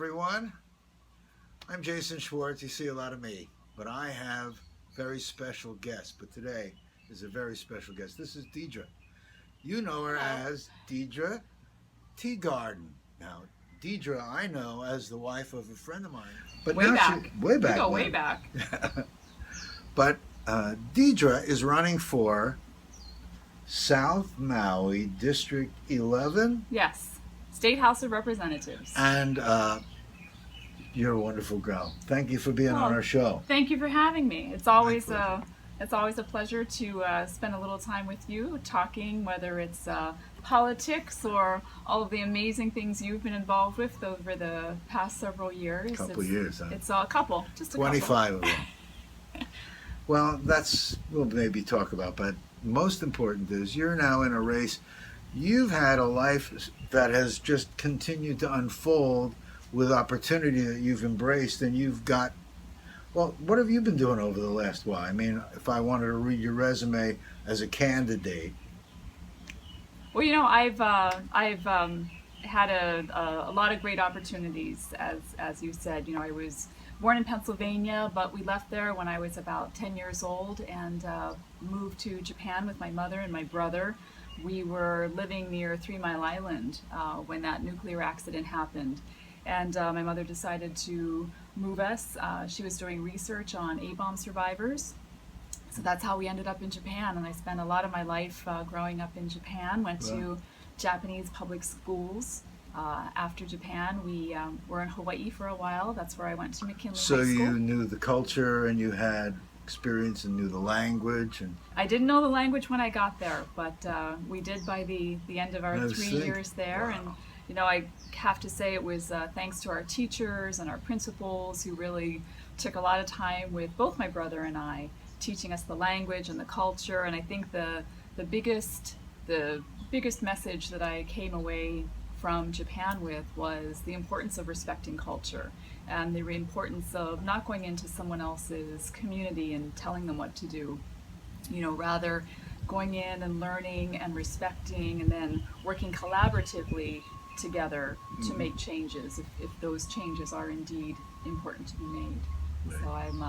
everyone. I'm Jason Schwartz. You see a lot of me, but I have very special guests. But today is a very special guest. This is DEIDRE. You know her as DEIDRE Teagarden. Now, DEIDRE, I know as the wife of a friend of mine. But way back. Way back. We go way back. But DEIDRE is running for South Maui District 11. Yes. State House of Representatives. And you're a wonderful girl. Thank you for being on our show. Thank you for having me. It's always a pleasure to spend a little time with you talking, whether it's politics or all of the amazing things you've been involved with over the past several years. Couple years, huh? It's a couple, just a 25 of them. Well, we'll maybe talk about, but most important is you're now in a race. You've had a life that has just continued to unfold with opportunity that you've embraced, and you've got, well, what have you been doing over the last while? I mean, if I wanted to read your resume as a candidate. Well, you know, I've had a lot of great opportunities, as you said. You know, I was born in Pennsylvania, but we left there when I was about 10 years old and moved to Japan with my mother and my brother. We were living near 3 Mile Island when that nuclear accident happened. And my mother decided to move us. She was doing research on A-bomb survivors. So that's how we ended up in Japan. And I spent a lot of my life growing up in Japan, went to Japanese public schools. After Japan, we were in Hawaii for a while. That's where I went to McKinley High School. So you knew the culture and you had experience and knew the language. And I didn't know the language when I got there, but we did by the end of our 3 years there. Wow. And you know, I have to say it was thanks to our teachers and our principals who really took a lot of time with both my brother and I, teaching us the language and the culture. And I think the biggest message that I came away from Japan with was the importance of respecting culture and the importance of not going into someone else's community and telling them what to do. You know, rather going in and learning and respecting and then working collaboratively together to make changes if those changes are indeed important to be made. Right. So I'm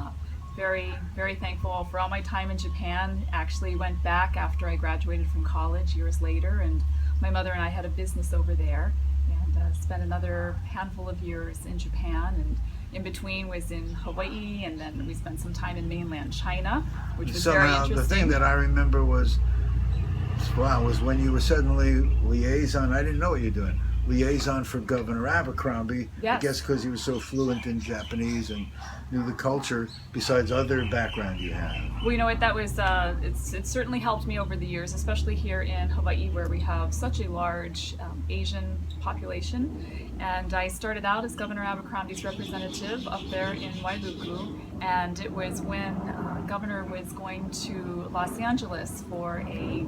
very, very thankful for all my time in Japan. Actually went back after I graduated from college years later, and my mother and I had a business over there and spent another handful of years in Japan, and in between was in Hawaii, and then we spent some time in mainland China, which was very interesting. The thing that I remember was when you were suddenly liaison. I didn't know what you were doing. Liaison for Governor Abercrombie. Yes. I guess because he was so fluent in Japanese and knew the culture besides other background you had. Well, you know what, that was, it certainly helped me over the years, especially here in Hawaii where we have such a large Asian population. And I started out as Governor Abercrombie's representative up there in Wailuku, and it was when Governor was going to Los Angeles for a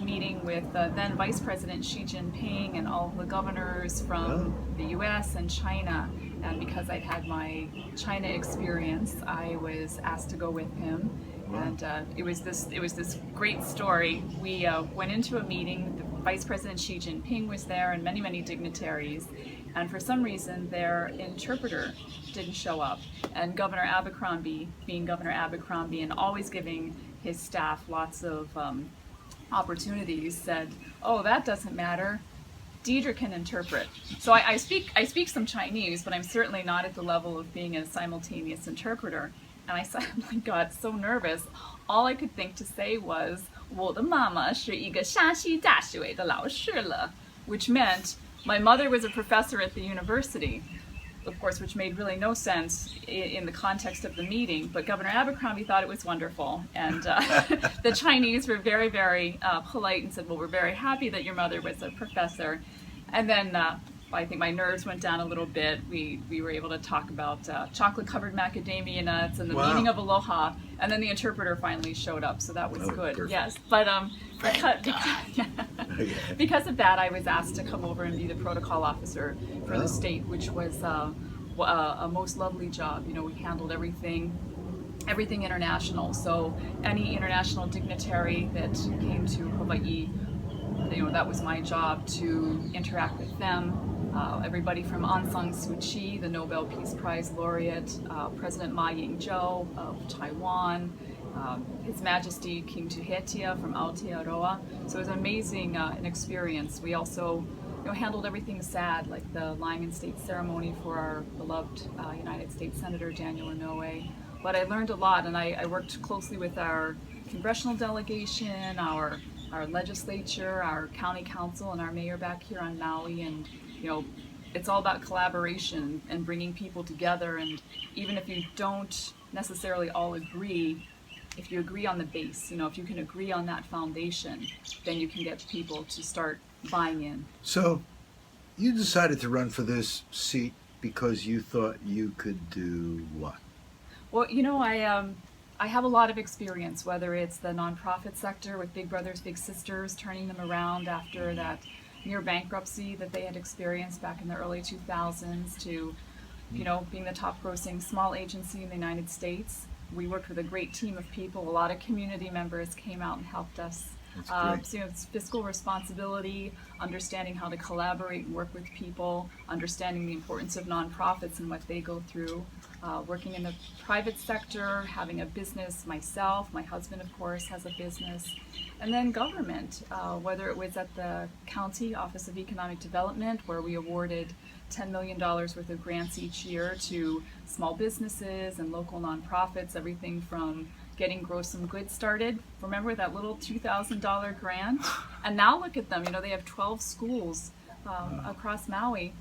meeting with then Vice President Xi Jinping and all the governors from the U.S. and China. And because I had my China experience, I was asked to go with him. And it was this great story. We went into a meeting. The Vice President Xi Jinping was there, and many, many dignitaries. And for some reason, their interpreter didn't show up. And Governor Abercrombie, being Governor Abercrombie and always giving his staff lots of opportunities, said, "Oh, that doesn't matter. DEIDRE can interpret." So I speak some Chinese, but I'm certainly not at the level of being a simultaneous interpreter. And I suddenly got so nervous. All I could think to say was, 我的妈妈是一个山西大学的老师了, which meant my mother was a professor at the university. Of course, which made really no sense in the context of the meeting, but Governor Abercrombie thought it was wonderful. And the Chinese were very, very polite and said, "Well, we're very happy that your mother was a professor." And then I think my nerves went down a little bit. We were able to talk about chocolate-covered macadamia nuts and the meaning of aloha, and then the interpreter finally showed up, so that was good. Perfect. Yes, but because of that, I was asked to come over and be the protocol officer for the state, which was a most lovely job. You know, we handled everything international. So any international dignitary that came to Hawaii, you know, that was my job to interact with them. everybody from Aung San Suu Kyi, the Nobel Peace Prize laureate, President Ma Ying-jeou of Taiwan, His Majesty King Tuhetia from Aotearoa. So it was amazing an experience. We also handled everything sad, like the lying in state ceremony for our beloved United States Senator Daniel Inouye. But I learned a lot, and I worked closely with our congressional delegation, our legislature, our county council, and our mayor back here on Maui. And it's all about collaboration and bringing people together. And even if you don't necessarily all agree, if you agree on the base, if you can agree on that foundation, then you can get people to start buying in. So you decided to run for this seat because you thought you could do what? Well, I have a lot of experience, whether it's the nonprofit sector with Big Brothers Big Sisters, turning them around after that near bankruptcy that they had experienced back in the early 2000s, to being the top grossing small agency in the United States. We worked with a great team of people. A lot of community members came out and helped us. So it's fiscal responsibility, understanding how to collaborate and work with people, understanding the importance of nonprofits and what they go through, working in the private sector, having a business myself. My husband, of course, has a business. And then government, whether it was at the County Office of Economic Development, where we awarded $10 million worth of grants each year to small businesses and local nonprofits, everything from getting Grow Some Good started. Remember that little $2,000 grant? And now look at them. They have 12 schools across Maui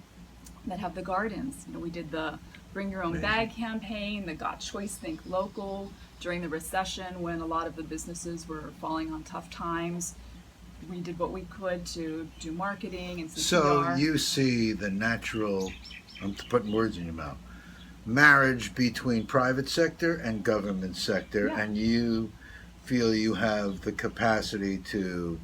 that have the gardens. We did the Bring Your Own Bag campaign, the Got Choice Think Local during the recession when a lot of the businesses were falling on tough times. We did what we could to do marketing and some So PR. you see the natural, I'm putting words in your mouth, marriage between private sector and government sector, Yeah. and you feel you have the capacity to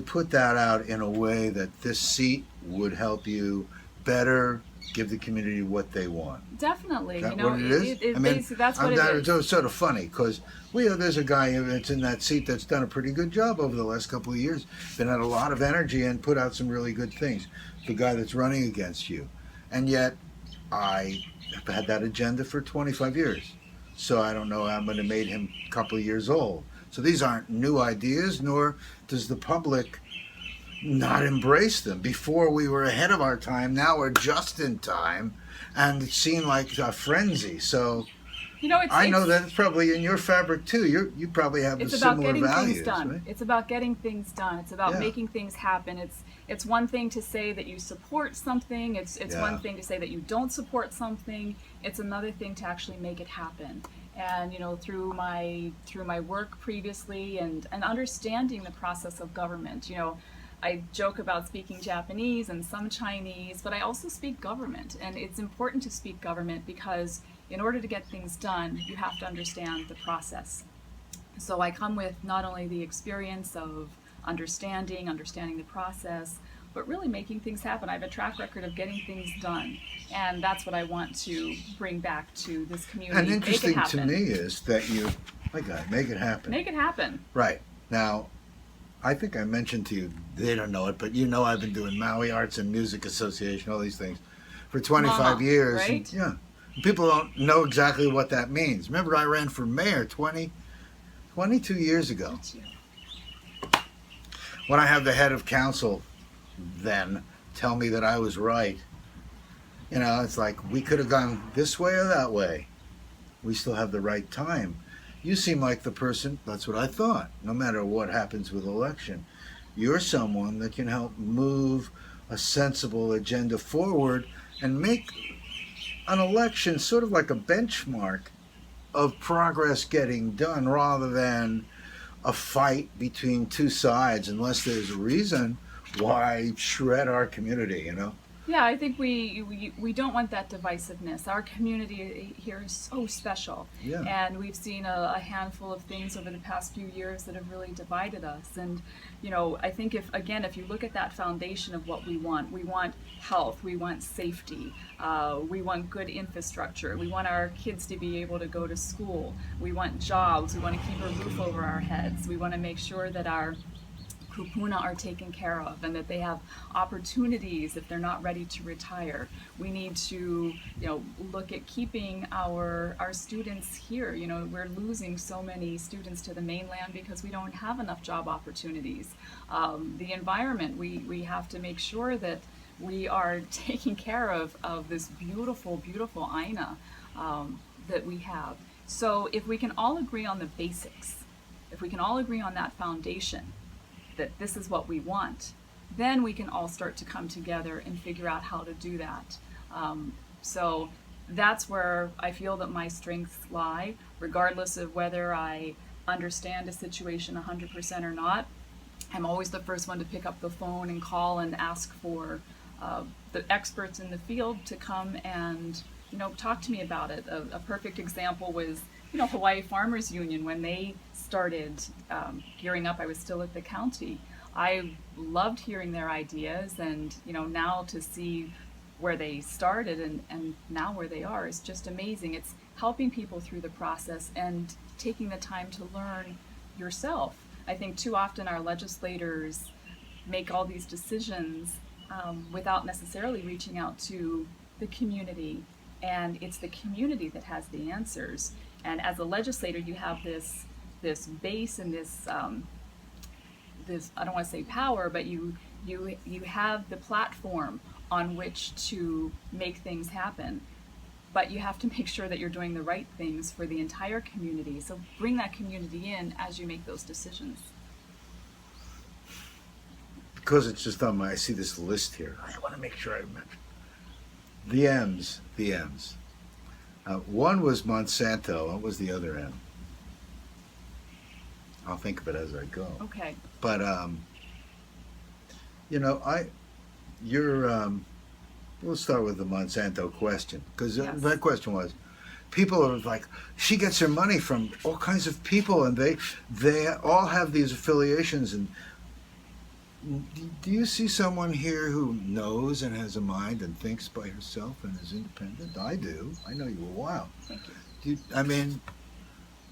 put that out in a way that this seat would help you better give the community what they want. Definitely. Is that what it is? Basically, that's what it is. It's sort of funny because there's a guy that's in that seat that's done a pretty good job over the last couple of years. Been had a lot of energy and put out some really good things. The guy that's running against you, and yet I have had that agenda for 25 years. So I don't know how I'm going to made him a couple of years old. So these aren't new ideas, nor does the public not embrace them. Before we were ahead of our time, now we're just in time, and it seemed like a frenzy. So I know that it's probably in your fabric too. You probably have the similar values. It's about getting things done. Right? It's about getting things done. It's about making things happen. It's one thing to say that you support something. It's one thing to say that you don't support something. It's another thing to actually make it happen. And through my work previously and understanding the process of government, I joke about speaking Japanese and some Chinese, but I also speak government. And it's important to speak government because in order to get things done, you have to understand the process. So I come with not only the experience of understanding the process, but really making things happen. I have a track record of getting things done. And that's what I want to bring back to this community. And interesting make it happen. to me is that you, my God, make it happen. Make it happen. Right. Now, I think I mentioned to you, they don't know it, but I've been doing Maui Arts and Music Association, all these things, for 25 years. Right? And, people don't know exactly what that means. Remember, I ran for mayor 22 years ago. When I had the head of council then tell me that I was right, it's like we could have gone this way or that way. We still have the right time. You seem like the person, that's what I thought, no matter what happens with election. You're someone that can help move a sensible agenda forward and make an election sort of like a benchmark of progress getting done rather than a fight between two sides unless there's a reason why shred our community, Yeah, I think we don't want that divisiveness. Our community here is so special. Yeah. And we've seen a handful of things over the past few years that have really divided us. And, I think if you look at that foundation of what we want health, we want safety, we want good infrastructure, we want our kids to be able to go to school, we want jobs, we want to keep a roof over our heads, we want to make sure that our kupuna are taken care of and that they have opportunities if they're not ready to retire. We need to, look at keeping our students here. We're losing so many students to the mainland because we don't have enough job opportunities. The environment, we have to make sure that we are taking care of this beautiful, beautiful Aina that we have. So if we can all agree on the basics, if we can all agree on that foundation, that this is what we want, then we can all start to come together and figure out how to do that. So that's where I feel that my strengths lie, regardless of whether I understand a situation 100% or not. I'm always the first one to pick up the phone and call and ask for the experts in the field to come and talk to me about it. A perfect example was Hawaii Farmers Union. When they started gearing up, I was still at the county. I loved hearing their ideas, and now to see where they started and now where they are is just amazing. It's helping people through the process and taking the time to learn yourself. I think too often our legislators make all these decisions without necessarily reaching out to the community, and it's the community that has the answers. And as a legislator, you have this base and this I don't want to say power, but you have the platform on which to make things happen. But you have to make sure that you're doing the right things for the entire community. So bring that community in as you make those decisions. Because it's just on I see this list here. I want to make sure I remember. The M's. One was Monsanto. What was the other M? I'll think of it as I go. Okay. But we'll start with the Monsanto question, because Yes. that question was, people are like, she gets her money from all kinds of people, and they all have these affiliations. And do you see someone here who knows and has a mind and thinks by herself and is independent? I do. I know you a while. Thank you.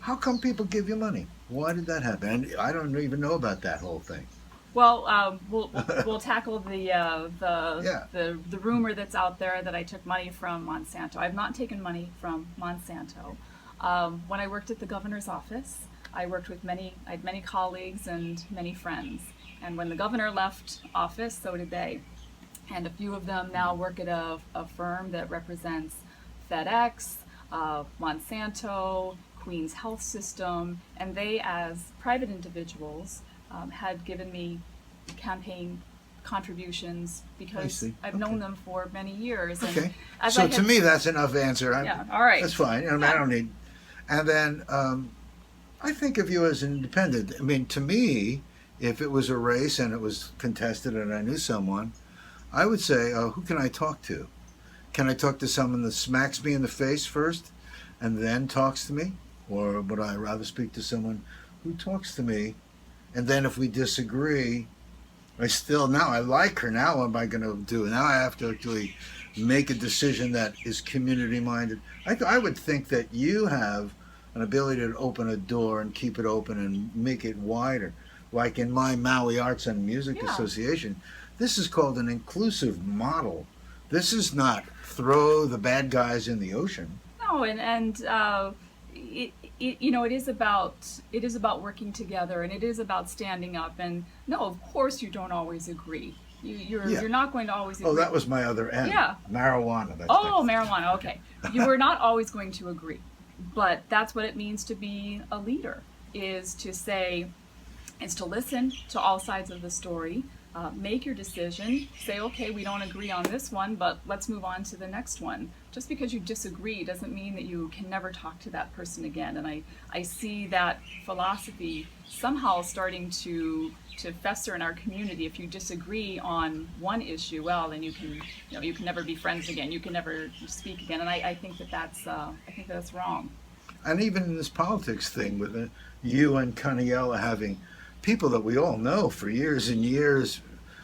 How come people give you money? Why did that happen? And I don't even know about that whole thing. Well, we'll tackle the rumor that's out there that I took money from Monsanto. I've not taken money from Monsanto. When I worked at the governor's office, I had many colleagues and many friends. And when the governor left office, so did they. And a few of them now work at a firm that represents FedEx, Monsanto, Queen's Health System, and they, as private individuals, had given me campaign contributions because I've known them for many years. And Okay. So to me, that's enough answer. Yeah, all right. That's fine. I don't need. And then I think of you as an independent. To me, if it was a race and it was contested and I knew someone, I would say, who can I talk to? Can I talk to someone that smacks me in the face first and then talks to me? Or would I rather speak to someone who talks to me, and then if we disagree, now I like her, now what am I going to do? Now I have to actually make a decision that is community minded. I would think that you have an ability to open a door and keep it open and make it wider. Like in my Maui Arts and Music Association, this is called an inclusive model. This is not throw the bad guys in the ocean. No, it is about working together, and it is about standing up. And no, of course you don't always agree. You're not going to always agree. Oh, that was my other M. Yeah. Marijuana. Marijuana. Okay. You are not always going to agree, but that's what it means to be a leader. Is to listen to all sides of the story. Make your decision, say, okay, we don't agree on this one, but let's move on to the next one. Just because you disagree doesn't mean that you can never talk to that person again. And I see that philosophy somehow starting to fester in our community. If you disagree on one issue, well, then you can never be friends again. You can never speak again. And I think that's wrong. And even in this politics thing with you and Kaniela having people that we all know for years and years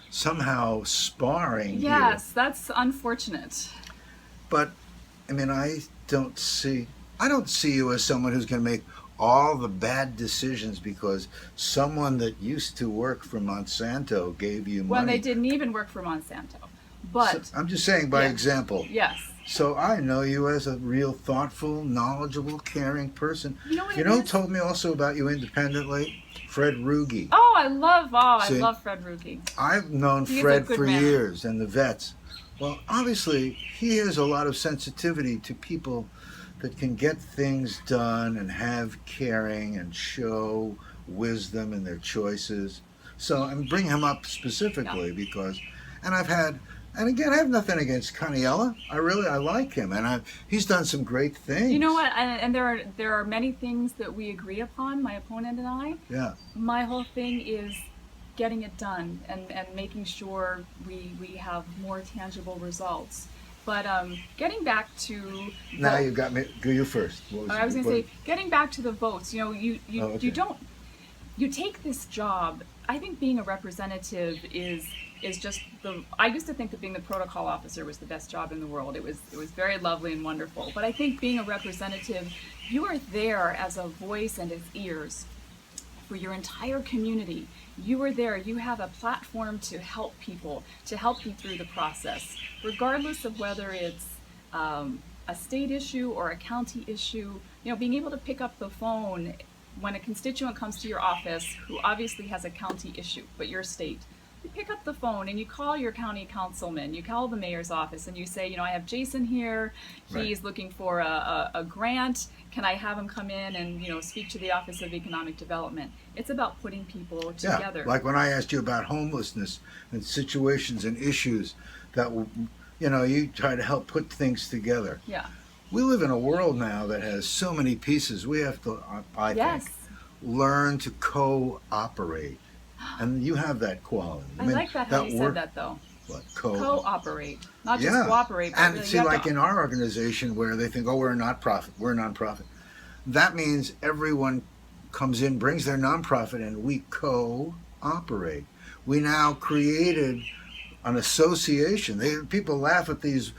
somehow sparring. Yes, here. that's unfortunate. But I don't see you as someone who's going to make all the bad decisions because someone that used to work for Monsanto gave you When money. they didn't even work for Monsanto. But So, I'm just saying by yes. example. Yes. So I know you as a real thoughtful, knowledgeable, caring person. You know what You it know who is? told me also about you independently? Fred Ruge. I See, love Fred Ruge. I've known He is a Fred good for man. years and the vets. Well, obviously, he has a lot of sensitivity to people that can get things done and have caring and show wisdom in their choices. So I'm bringing him up specifically because, and and again, I have nothing against Caniella. I like him, and he's done some great things. You know what? And there are many things that we agree upon, my opponent and I. Yeah. My whole thing is getting it done and making sure we have more tangible results. But getting back to Now you got me. Go you first. I was going to say, getting back to the votes. You know, you don't. You take this job. I think being a representative is just the. I used to think that being the protocol officer was the best job in the world. It was very lovely and wonderful. But I think being a representative, you are there as a voice and as ears for your entire community. You are there. You have a platform to help people, to help you through the process, regardless of whether it's a state issue or a county issue. You know, being able to pick up the phone when a constituent comes to your office who obviously has a county issue, but your state, you pick up the phone and you call your county councilman, you call the mayor's office and you say, you know, I have Jason here, he's looking for a grant, can I have him come in and, you know, speak to the Office of Economic Development? It's about putting people together. Yeah, like when I asked you about homelessness and situations and issues that, you know, you try to help put things together. Yeah. We live in a world now that has so many pieces. We have to, I think, learn to cooperate. And you have that quality. I like that how you said that, though. What? Cooperate. Not just cooperate, but and really see, like in our organization where they think, oh, we're a nonprofit. We're a nonprofit. That means everyone comes in, brings their nonprofit, and we cooperate. We now created an association. People laugh at these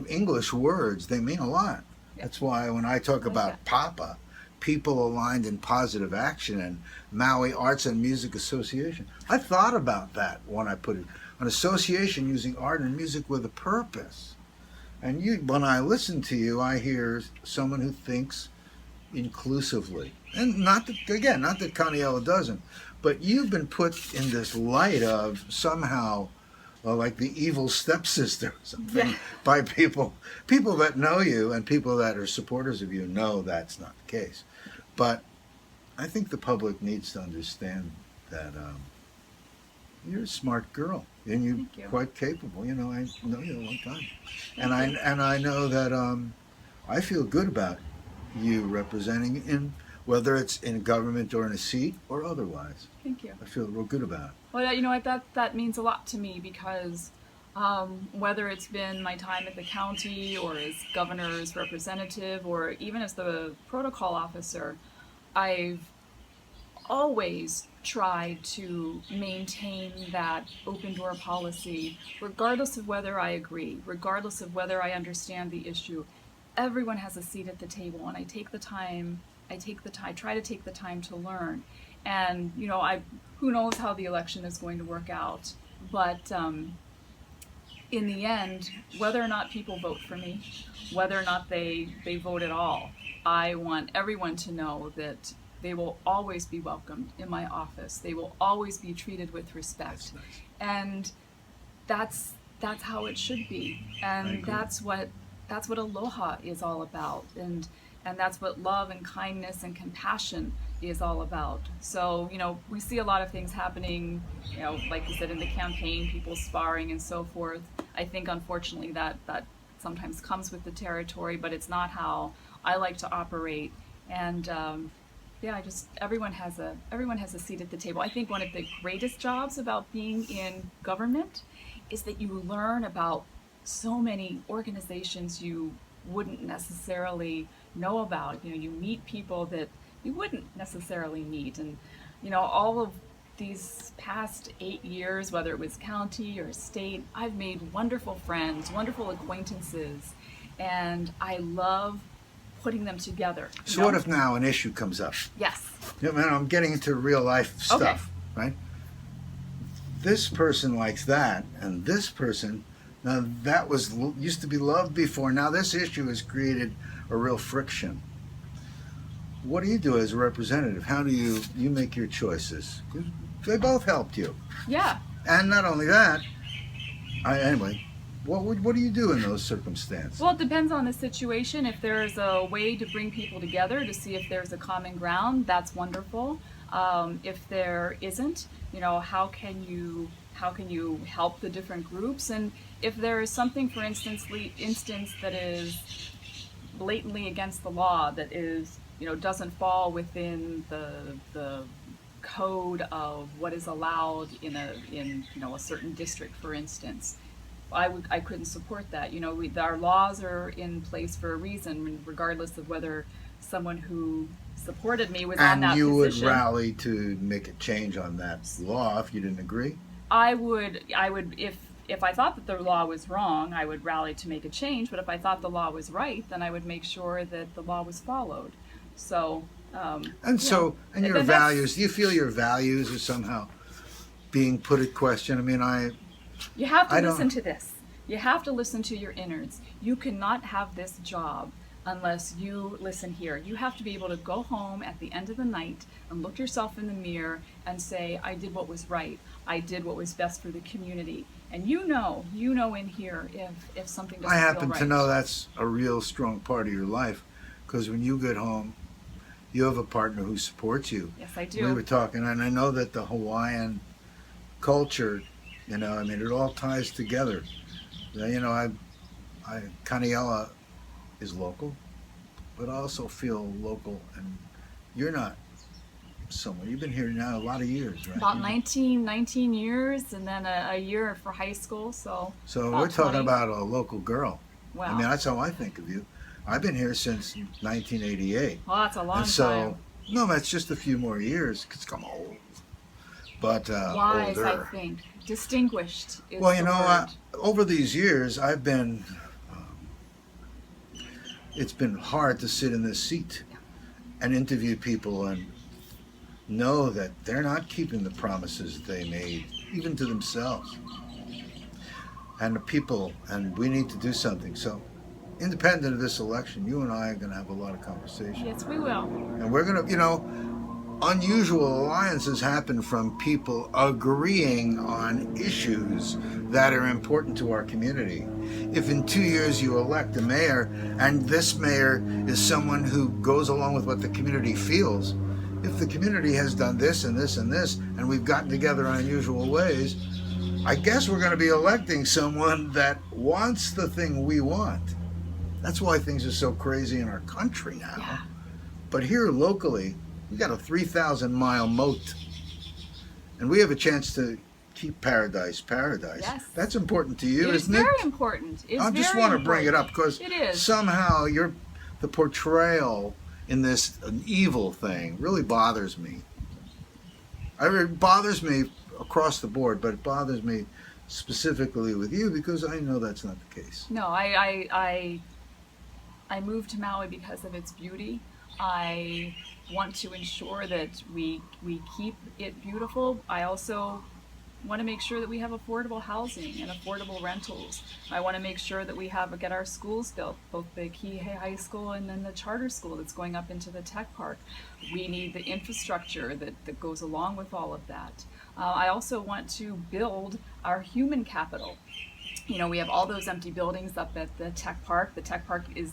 English words. They mean a lot. Yeah. That's why when I talk about PAPA, People Aligned in Positive Action, and Maui Arts and Music Association, I thought about that when I put it. An association using art and music with a purpose. And when I listen to you, I hear someone who thinks inclusively. And not that Caniella doesn't, but you've been put in this light of somehow like the evil stepsister or something by people that know you, and people that are supporters of you know that's not the case. But I think the public needs to understand that you're a smart girl and you're quite capable. You know, I know you a long time, and I know that I feel good about you representing in whether it's in government or in a seat or otherwise. Thank you. I feel real good about it. Well, you know what, that means a lot to me because whether it's been my time at the county or as governor's representative or even as the protocol officer, I've always tried to maintain that open door policy, regardless of whether I agree, regardless of whether I understand the issue. Everyone has a seat at the table, and I try to take the time to learn. And, you know, who knows how the election is going to work out, but in the end, whether or not people vote for me, whether or not they vote at all, I want everyone to know that they will always be welcomed in my office. They will always be treated with respect. That's nice. And that's how it should be. And that's what aloha is all about. And that's what love and kindness and compassion is all about. So, you know, we see a lot of things happening, you know, like you said, in the campaign, people sparring and so forth. I think, unfortunately, that sometimes comes with the territory, but it's not how I like to operate. And everyone has a seat at the table. I think one of the greatest jobs about being in government is that you learn about so many organizations you wouldn't necessarily know about. You know, you meet people that you wouldn't necessarily meet. And, you know, all of these past 8 years, whether it was county or state, I've made wonderful friends, wonderful acquaintances, and I love putting them together. So what if now an issue comes up? Yes. Yeah, man, I'm getting into real life stuff, right? This person likes that, and this person, now that was used to be loved before. Now this issue has created a real friction. What do you do as a representative? How do you make your choices? They both helped you. Yeah. And not only that, anyway, what do you do in those circumstances? Well, it depends on the situation. If there's a way to bring people together to see if there's a common ground, that's wonderful. If there isn't, how can you help the different groups? And if there is something, for instance, that is blatantly against the law, that is, doesn't fall within the code of what is allowed in a certain district, for instance, I couldn't support that. Our laws are in place for a reason, regardless of whether someone who supported me was on that position. And you would rally to make a change on that law if you didn't agree? I would if I thought that the law was wrong, I would rally to make a change. But if I thought the law was right, then I would make sure that the law was followed. So. And your values. Do you feel your values are somehow being put at question? I mean, you have to listen to this. You have to listen to your innards. You cannot have this job unless you listen here. You have to be able to go home at the end of the night and look yourself in the mirror and say, I did what was right. I did what was best for the community. And you know in here if something doesn't feel right. I happen to know that's a real strong part of your life, because when you get home, you have a partner who supports you. Yes, I do. We were talking, and I know that the Hawaiian culture, it all ties together. Kaniela is local, but I also feel local, and you're not somewhere. You've been here now a lot of years, right? About 19 years, and then a year for high school, so we're talking about a local girl. Wow. That's how I think of you. I've been here since 1988. Well, that's a long time. No, that's just a few more years, because I'm old. But wise, older. I think. Distinguished is Well, the word. over these years, I've been, it's been hard to sit in this seat and interview people and know that they're not keeping the promises they made, even to themselves. And the people, and we need to do something. So, independent of this election, you and I are going to have a lot of conversation. Yes, we will. And we're going to, unusual alliances happen from people agreeing on issues that are important to our community. If in 2 years you elect a mayor, and this mayor is someone who goes along with what the community feels, if the community has done this and this and this, and we've gotten together in unusual ways, I guess we're going to be electing someone that wants the thing we want. That's why things are so crazy in our country now. Yeah. But here locally, we got a 3,000-mile moat, and we have a chance to keep paradise. Yes. That's important to you, It's isn't it? very important. I just want to bring it up because it is. Somehow the portrayal in this an evil thing really bothers me. It bothers me across the board, but it bothers me specifically with you because I know that's not the case. No, I moved to Maui because of its beauty. I want to ensure that we keep it beautiful. I also want to make sure that we have affordable housing and affordable rentals. I want to make sure that we get our schools built, both the Kihei High School and then the charter school that's going up into the tech park. We need the infrastructure that goes along with all of that. I also want to build our human capital. We have all those empty buildings up at the tech park. The tech park is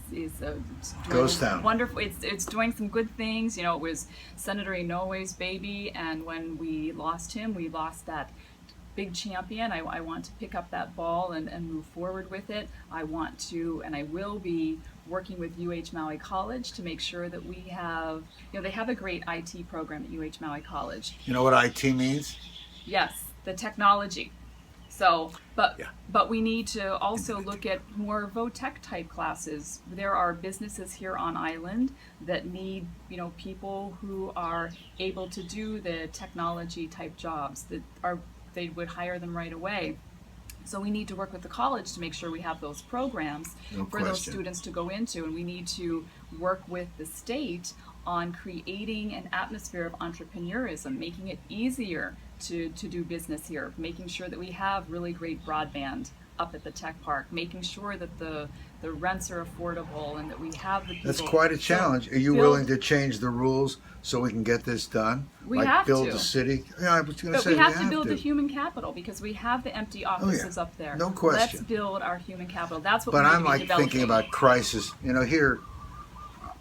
Ghost town. Wonderful. It's doing some good things. It was Senator Inouye's baby, and when we lost him, we lost that big champion. I want to pick up that ball and move forward with it. I want to, and I will be working with UH Maui College to make sure that we have, they have a great IT program at UH Maui College. You know what IT means? Yes, the technology. So, but we need to also look at more VOTech type classes. There are businesses here on island that need, people who are able to do the technology type jobs they would hire them right away. So we need to work with the college to make sure we have those programs No for those question. students to go into, and we need to work with the state on creating an atmosphere of entrepreneurism, making it easier to do business here, making sure that we have really great broadband up at the tech park, making sure that the rents are affordable and that we have the people. That's quite a challenge. Are you build- willing to change the rules so we can get this done? We like have build to. a city? Yeah, I was going to But say we have to build the human capital because we have the empty offices up there. No question. Let's build our human capital. That's what But we need I'm to be like developing. thinking about crisis. You know, here,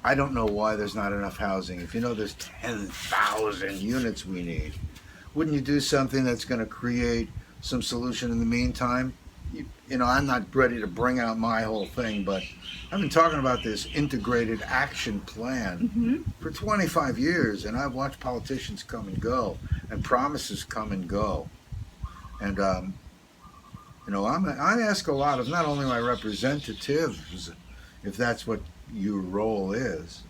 I don't know why there's not enough housing. If you know there's 10,000 units we need, wouldn't you do something that's going to create some solution in the meantime? You know, I'm not ready to bring out my whole thing, but I've been talking about this integrated action plan for 25 years, and I've watched politicians come and go, and promises come and go. And, you know, I ask a lot of not only my representatives, if that's what your role is,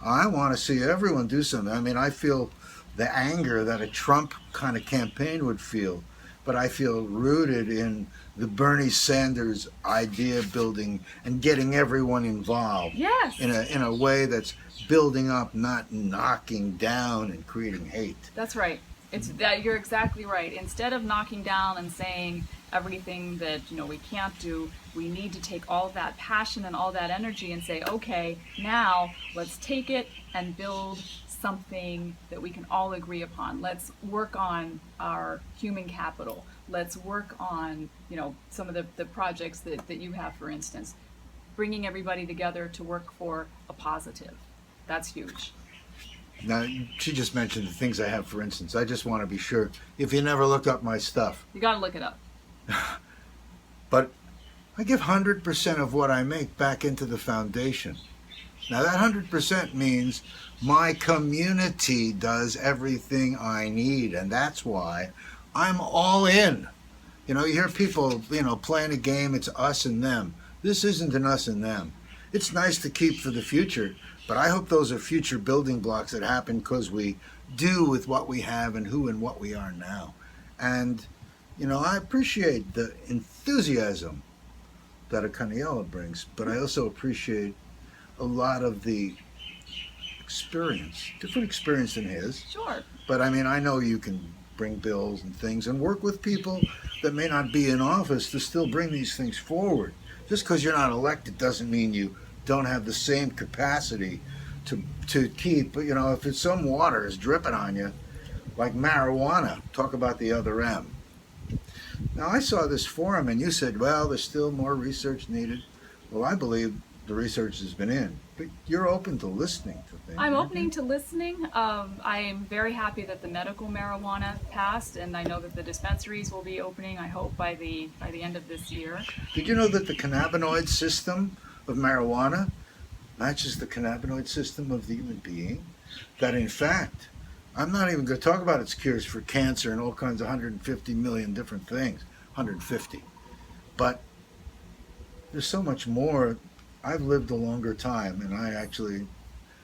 I want to see everyone do something. I mean, I feel the anger that a Trump kind of campaign would feel, but I feel rooted in the Bernie Sanders idea building and getting everyone involved. Yes. In a way that's building up, not knocking down and creating hate. That's right. It's that you're exactly right. Instead of knocking down and saying everything that we can't do, we need to take all that passion and all that energy and say, okay, now let's take it and build something that we can all agree upon. Let's work on our human capital. Let's work on some of the projects that you have, for instance, bringing everybody together to work for a positive. That's huge. Now, she just mentioned the things I have, for instance. I just want to be sure, if you never looked up my stuff, You got to look it up. but I give 100% of what I make back into the foundation. Now, that 100% means my community does everything I need, and that's why I'm all in. You know, you hear people, playing a game, it's us and them. This isn't an us and them. It's nice to keep for the future, but I hope those are future building blocks that happen because we do with what we have and who and what we are now. And, I appreciate the enthusiasm that a Kaniela brings, but I also appreciate a lot of the experience, different experience than his. Sure. But I mean, I know you can bring bills and things and work with people that may not be in office to still bring these things forward. Just because you're not elected doesn't mean you don't have the same capacity to keep, if it's some water is dripping on you, like marijuana, talk about the other M. Now, I saw this forum and you said, well, there's still more research needed. Well, I believe the research has been in, but you're open to listening to things. I'm aren't opening you? to listening. I am very happy that the medical marijuana passed, and I know that the dispensaries will be opening, I hope, by the end of this year. Did you know that the cannabinoid system of marijuana matches the cannabinoid system of the human being? That in fact, I'm not even going to talk about its cures for cancer and all kinds of 150 million different things, 150. But there's so much more. I've lived a longer time, and I actually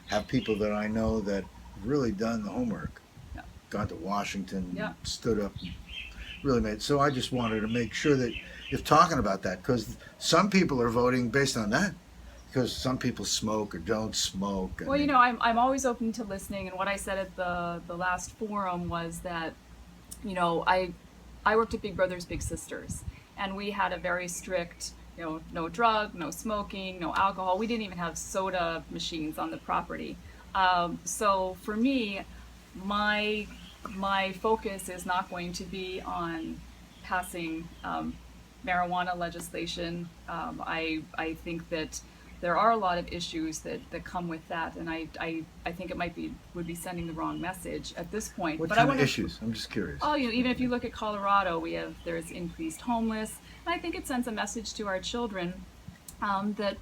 have people that I know that have really done the homework. Yeah. Gone to Washington, Yeah. stood up, and really made. So I just wanted to make sure that you're talking about that, because some people are voting based on that, because some people smoke or don't smoke. Well, I'm always open to listening, and what I said at the last forum was that, I worked at Big Brothers Big Sisters, and we had a very strict, no drug, no smoking, no alcohol. We didn't even have soda machines on the property. So for me, my focus is not going to be on passing marijuana legislation. I think that there are a lot of issues that come with that, and I think it would be sending the wrong message at this point. What But kind I of wanna, issues? I'm just curious. Oh, even if you look at Colorado, there's increased homeless, and I think it sends a message to our children that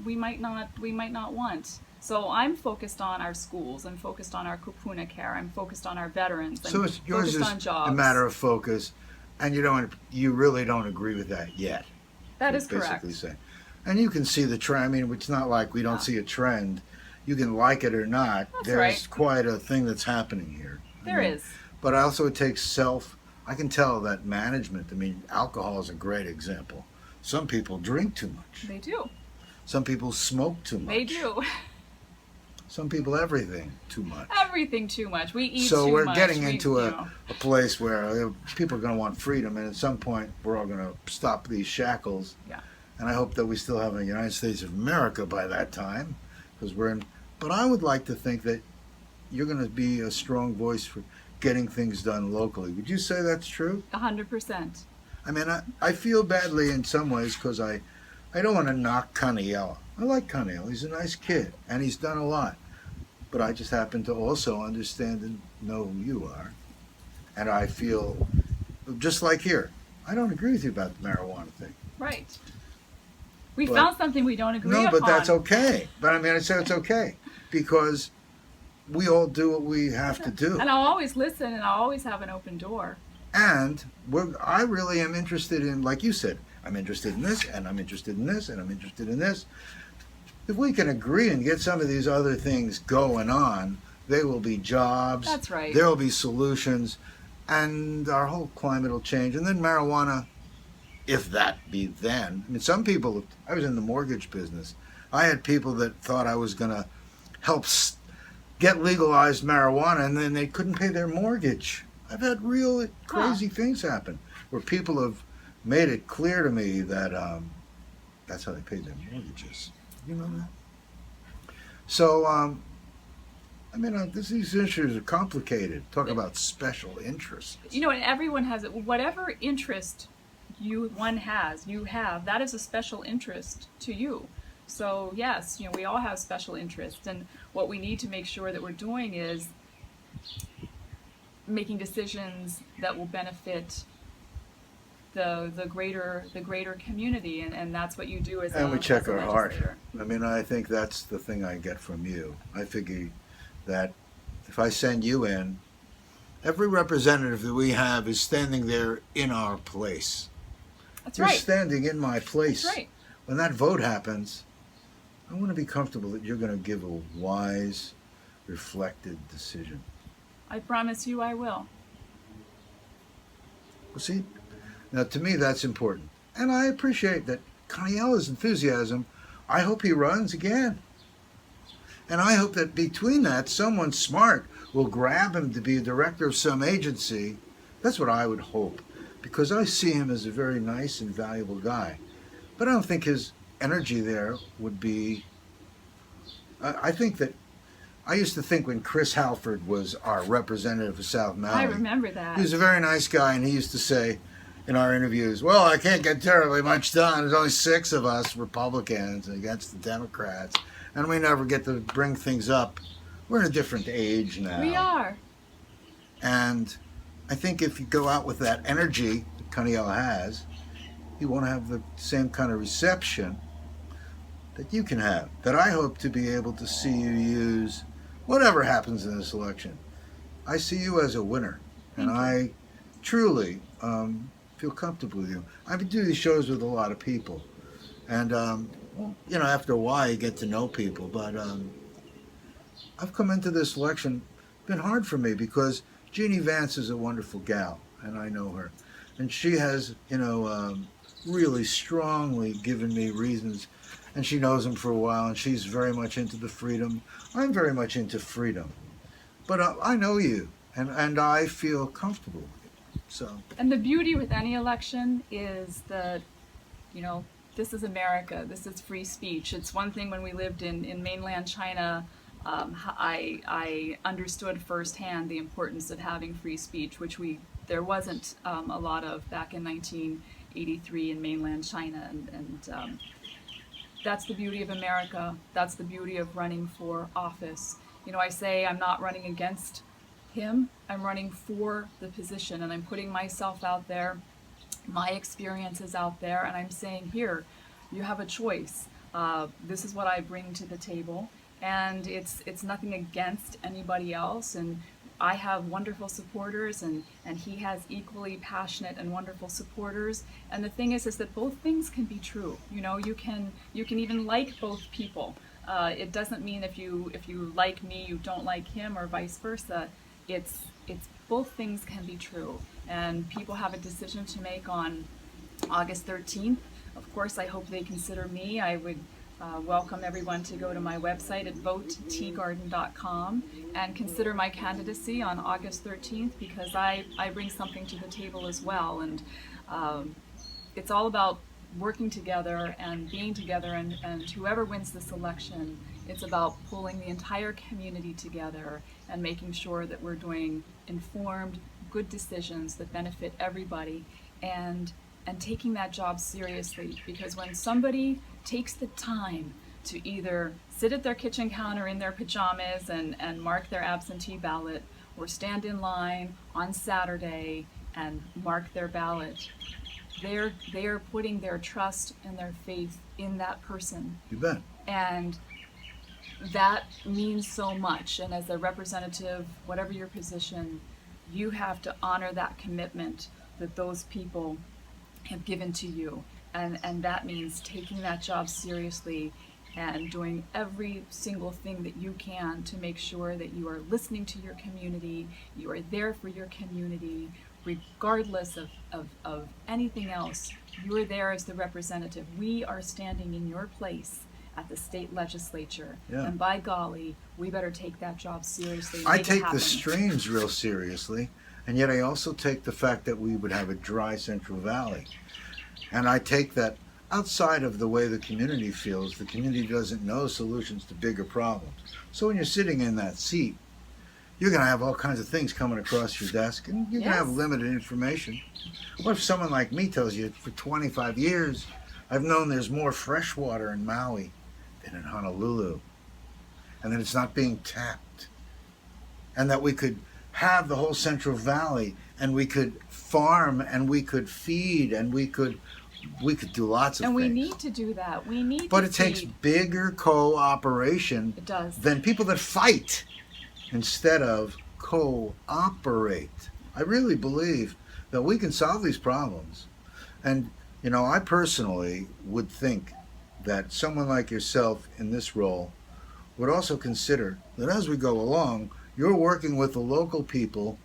we might not want. So I'm focused on our schools. I'm focused on our kupuna care. I'm focused on our veterans. I'm So yours focused is on jobs. a matter of focus, and you really don't agree with that yet. That You're is correct. basically saying. And you can see the trend. I mean, it's not like we don't No. see a trend. You can like it or not. That's There's right. quite a thing that's happening here. There is. But also it takes I can tell that management, I mean, alcohol is a great example. Some people drink too much. They do. Some people smoke too much. They do. Some people everything too much. Everything too much. We eat So too we're much. getting We, into you a know. place where people are going to want freedom, and at some point we're all going to stop these shackles. Yeah. And I hope that we still have a United States of America by that time, because we're in. But I would like to think that you're going to be a strong voice for getting things done locally. Would you say that's true? 100%. I mean, I feel badly in some ways because I don't want to knock Caniel. I like Caniel. He's a nice kid, and he's done a lot. But I just happen to also understand and know who you are. And I feel, just like here, I don't agree with you about the marijuana thing. Right. We But- found something we don't agree No, upon. but that's okay. But I mean, I say it's okay because we all do what we have to do. And I'll always listen, and I'll always have an open door. And I really am interested in, like you said, I'm interested in this, and I'm interested in this, and I'm interested in this. If we can agree and get some of these other things going on, there will be jobs. That's right. There will be solutions, and our whole climate will change. And then marijuana, if that be then. I mean, some people, I was in the mortgage business. I had people that thought I was going to help get legalized marijuana, and then they couldn't pay their mortgage. I've had real crazy things happen where people have made it clear to me that that's how they paid their mortgages. You know that? So, I mean, these issues are complicated. Talk about special interests. You know, and everyone has it. Whatever interest one has, you have. That is a special interest to you. So yes, you know, we all have special interests, and what we need to make sure that we're doing is making decisions that will benefit the greater community, and that's what you do as And we check as a our heart. legislator. I mean, I think that's the thing I get from you. I figure that if I send you in, every representative that we have is standing there in our place. That's You're right. standing in my place. That's right. When that vote happens, I want to be comfortable that you're going to give a wise, reflected decision. I promise you I will. Well, see, now to me that's important. And I appreciate that Caniela's enthusiasm. I hope he runs again. And I hope that between that, someone smart will grab him to be a director of some agency. That's what I would hope. Because I see him as a very nice and valuable guy. But I don't think his energy there would be... I think that... I used to think when Chris Halford was our representative of South Maui... I remember that. He was a very nice guy, and he used to say in our interviews, well, I can't get terribly much done. There's only 6 of us Republicans against the Democrats, and we never get to bring things up. We're in a different age now. We are. And I think if you go out with that energy that Caniel has, you won't have the same kind of reception that you can have, that I hope to be able to see you use whatever happens in this election. I see you as a winner, and I truly feel comfortable with you. I do these shows with a lot of people, and you know, after a while you get to know people, but I've come into this election, been hard for me because Jeannie Vance is a wonderful gal, and I know her, and she has, you know, really strongly given me reasons, and she knows them for a while, and she's very much into the freedom. I'm very much into freedom, but I know you, and I feel comfortable with you. So. And the beauty with any election is that, you know, this is America. This is free speech. It's one thing when we lived in mainland China. I understood firsthand the importance of having free speech, which there wasn't a lot of back in 1983 in mainland China, and that's the beauty of America. That's the beauty of running for office. You know, I say I'm not running against him. I'm running for the position, and I'm putting myself out there, my experiences out there, and I'm saying, here, you have a choice. This is what I bring to the table, and it's nothing against anybody else. And I have wonderful supporters, and he has equally passionate and wonderful supporters. And the thing is that both things can be true. You know, you can even like both people. It doesn't mean if you like me, you don't like him, or vice versa. It's both things can be true. and people have a decision to make on August 13th. Of course, I hope they consider me. I would welcome everyone to go to my website at voteteagarden.com and consider my candidacy on August 13th, because I bring something to the table as well. And it's all about working together and being together, and whoever wins this election, it's about pulling the entire community together and making sure that we're doing informed, good decisions that benefit everybody, and taking that job seriously. Because when somebody takes the time to either sit at their kitchen counter in their pajamas and mark their absentee ballot, or stand in line on Saturday and mark their ballot, they are putting their trust and their faith in that person. You bet. And that means so much. And as a representative, whatever your position, you have to honor that commitment that those people have given to you. And that means taking that job seriously and doing every single thing that you can to make sure that you are listening to your community, you are there for your community, regardless of anything else. You are there as the representative. We are standing in your place at the state legislature. Yeah. And by golly, we better take that job seriously. I Make it take happen. the streams real seriously, and yet I also take the fact that we would have a dry Central Valley. And I take that outside of the way the community feels, the community doesn't know solutions to bigger problems. So when you're sitting in that seat, you're going to have all kinds of things coming across your desk, and you're going to have Yes. limited information. What if someone like me tells you, for 25 years, I've known there's more fresh water in Maui than in Honolulu, and that it's not being tapped, and that we could have the whole Central Valley, and we could farm, and we could feed, and we could do lots of And things. we need to do that. We need But to it takes feed. bigger cooperation It does. than people that fight instead of cooperate. I really believe that we can solve these problems. And, you know, I personally would think that someone like yourself in this role would also consider that as we go along, you're working with the local people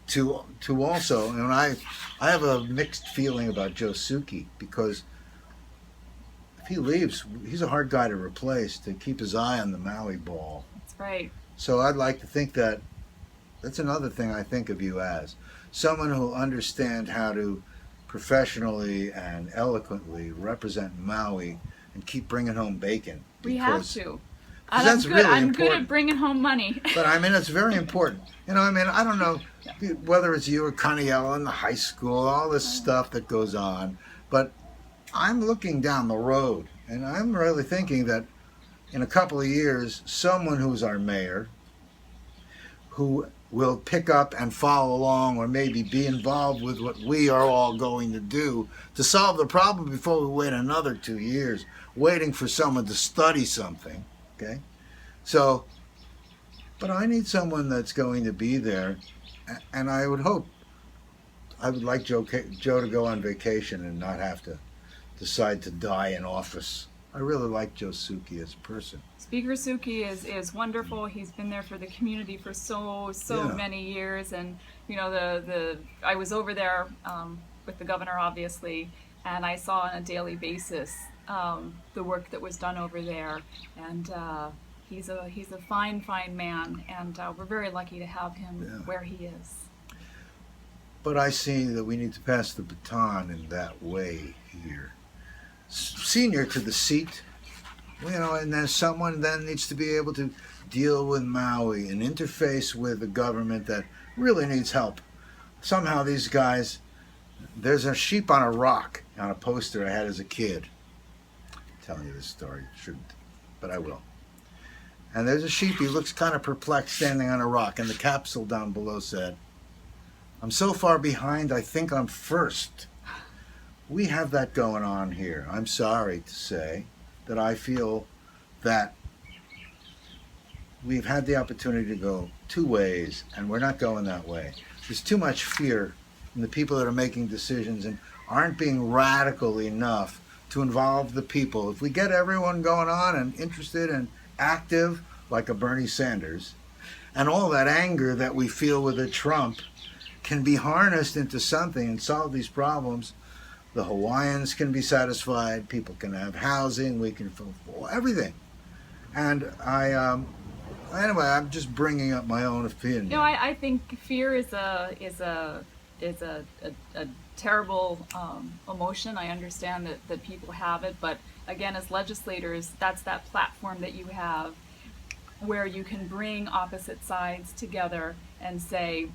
to also, and I have a mixed feeling about Joe Suki, because if he leaves, he's a hard guy to replace, to keep his eye on the Maui ball. That's right. So I'd like to think that that's another thing I think of you as. Someone who will understand how to professionally and eloquently represent Maui and keep bringing home bacon. We have because- to. because And I'm that's good. really I'm good important. at bringing home money. But I mean, it's very important. You know, I mean, I don't know whether it's you or Caniella in the high school, all this stuff that goes on, but I'm looking down the road, and I'm really thinking that in a couple of years, someone who's our mayor, who will pick up and follow along or maybe be involved with what we are all going to do to solve the problem before we wait another 2 years, waiting for someone to study something, okay? So, but I need someone that's going to be there, and I would like Joe to go on vacation and not have to decide to die in office. I really like Joe Suki as a person. Speaker Suki is wonderful. He's been there for the community for so Yeah. many years, and you know I was over there with the governor, obviously, and I saw on a daily basis the work that was done over there, and he's a fine man, and we're very lucky to have him Yeah. where he is. But I see that we need to pass the baton in that way here. Senior to the seat, you know, and then someone then needs to be able to deal with Maui and interface with the government that really needs help. Somehow these guys, there's a sheep on a rock on a poster I had as a kid. I'm telling you this story, shouldn't, but I will. And there's a sheep, he looks kind of perplexed standing on a rock, and the capsule down below said, "I'm so far behind, I think I'm first." We have that going on here. I'm sorry to say that I feel that we've had the opportunity to go two ways, and we're not going that way. There's too much fear in the people that are making decisions and aren't being radical enough to involve the people. If we get everyone going on and interested and active, like a Bernie Sanders, and all that anger that we feel with a Trump, can be harnessed into something and solve these problems, the Hawaiians can be satisfied, people can have housing, we can fulfill everything. And anyway, I'm just bringing up my own opinion. You know, I think fear is a terrible emotion. I understand that people have it, but again, as legislators, that's that platform that you have where you can bring opposite sides together and say,